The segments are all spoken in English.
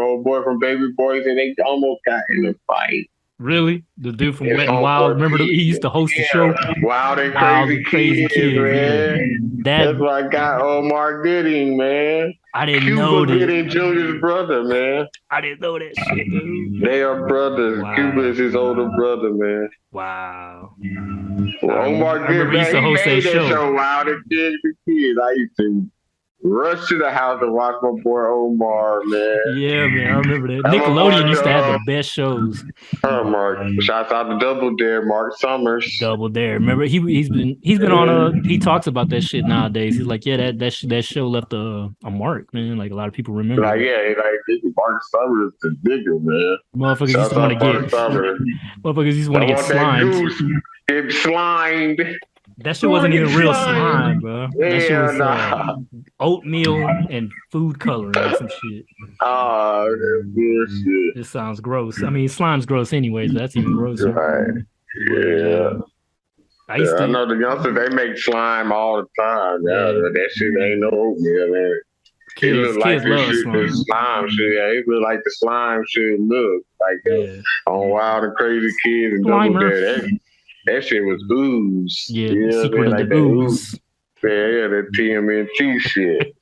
old boy from Baby Boys, and they almost got in a fight. Really? The dude from Wet and Wild. Remember he used to host the show? Wild and Crazy Kids, man. That's why I got Omar Gooding, man. I didn't know that. Cuba Gooding Jr.'s brother, man. I didn't know that shit, dude. They are brothers. Wow. Cuba is his older brother, man. Wow. Omar Gooding, he used to host that show. Wild and Crazy Kids. I used to rush to the house and watch my boy Omar, man. Yeah, man, I remember that. Nickelodeon used to have the best shows. Mark. Shouts out to Double Dare, Mark Summers. Double Dare. Remember, he's been on he talks about that shit nowadays. He's like, yeah, that show left a mark, man. Like a lot of people remember. Like, yeah, Mark Summers is the digger, man. Motherfuckers used to want to get slimed. Get slimed. That shit wasn't even real slime, bro. That shit was oatmeal and food coloring or some shit. Oh, that's bullshit. This sounds gross. I mean, slime's gross anyways, but that's even grosser. Right. Yeah. I know the youngsters, they make slime all the time. Yeah. That shit ain't no oatmeal, man. Kids like love slime. Shit. Yeah, it look like the slime should look like on Wild and Crazy Kids and Double Dare. That shit was ooze. Yeah, secret of the ooze. Yeah, that TMNT shit.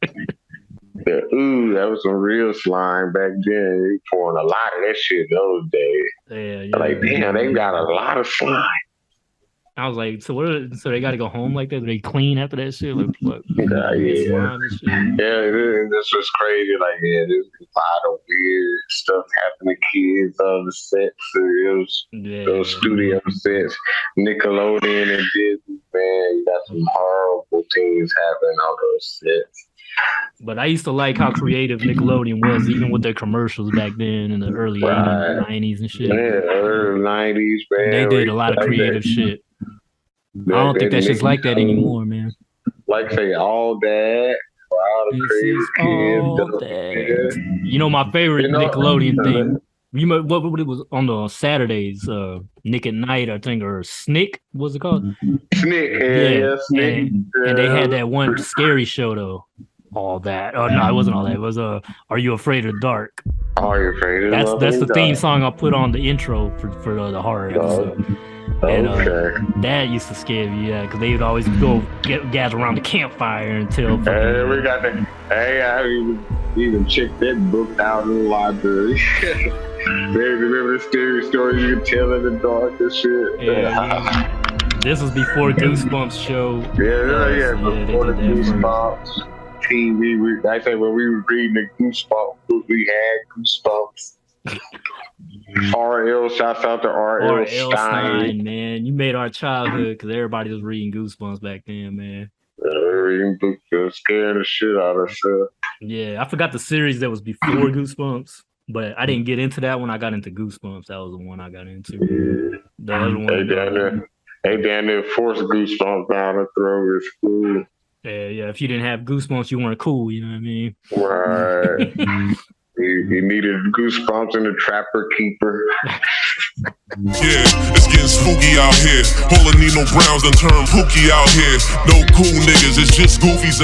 The ooze, that was some real slime back then. They were pouring a lot of that shit those days. Yeah. Like, damn, they got a lot of slime. I was like, so they got to go home like that? Do they clean after that shit? Like, what? Yeah, this was crazy. Like, there's a lot of weird stuff happening to kids on the sets. Those studio sets, Nickelodeon and Disney, man, you got some horrible things happening on those sets. But I used to like how creative Nickelodeon was, even with their commercials back then in the early 80s, 90s and shit. Yeah, early 90s, man. They did a lot of creative shit. I don't think that shit's like that anymore, man. Like say all that. Wild and Crazy Kids. You know my favorite Nickelodeon thing. You know what it was on the Saturdays, Nick at Night, I think, or SNICK, what's it called? SNICK, yeah, SNICK. And they had that one scary show though. All that. Oh no, it wasn't all that. It was Are You Afraid of the Dark? Are You Afraid of That's the theme song I put on the intro for the horror episode. And that used to scare me, because they would always go gather around the campfire until. Hey, we got the. Hey, I even checked that book out in the library. Remember the scary stories you could tell in the dark and shit. Yeah. This was before Goosebumps show. Yeah, before the Goosebumps. TV. I say when we were reading the Goosebumps book, we had Goosebumps. RL, shouts out to RL Stein. Man. You made our childhood because everybody was reading Goosebumps back then, man. Reading books, scaring the shit out of us. Yeah, I forgot the series that was before Goosebumps, but I didn't get into that one. I got into Goosebumps. That was the one I got into. Yeah. The other one. They down there forced Goosebumps down the throat at school. Yeah. If you didn't have Goosebumps, you weren't cool. You know what I mean? Right. He needed Goosebumps and the Trapper Keeper. Yeah, it's getting spooky out here. Pulling Nino Browns and turn Pookie out here. No cool niggas, it's just goofies.